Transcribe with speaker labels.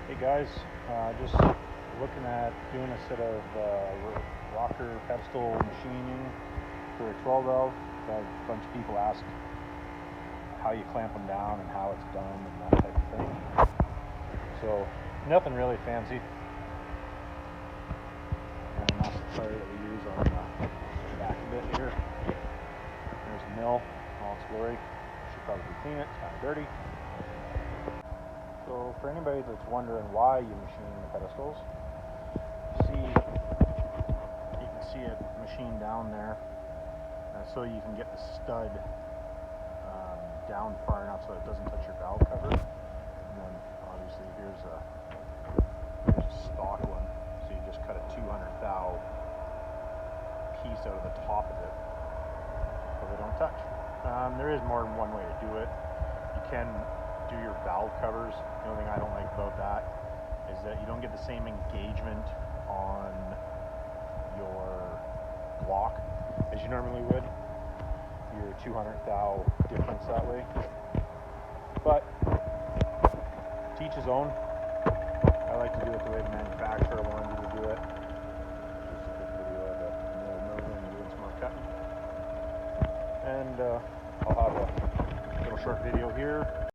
Speaker 1: Hey guys, just looking at doing a set of rocker pedestal machining for a 12 valve. Had a bunch of people ask how you clamp them down and how it's done and that type of thing. So nothing really fancy. And that's the tire that we use on the back a bit here. There's the mill, all its glory. Should probably clean it, it's kind of dirty. So for anybody that's wondering why you machine the pedestals, you can see it machined down there, so you can get the stud down far enough so it doesn't touch your valve cover. And then obviously here's a stock one, so you just cut a 200 thou piece out of the top of it so they don't touch. There is more than one way to do it. You can do your valve covers. The only thing I don't like about that is that you don't get the same engagement on your block as you normally would. Your 200 thou difference that way. But to each his own. I like to do it the way the manufacturer wanted you to do it. Just a quick video of the mill moving and doing some more cutting. And I'll have a little short video here.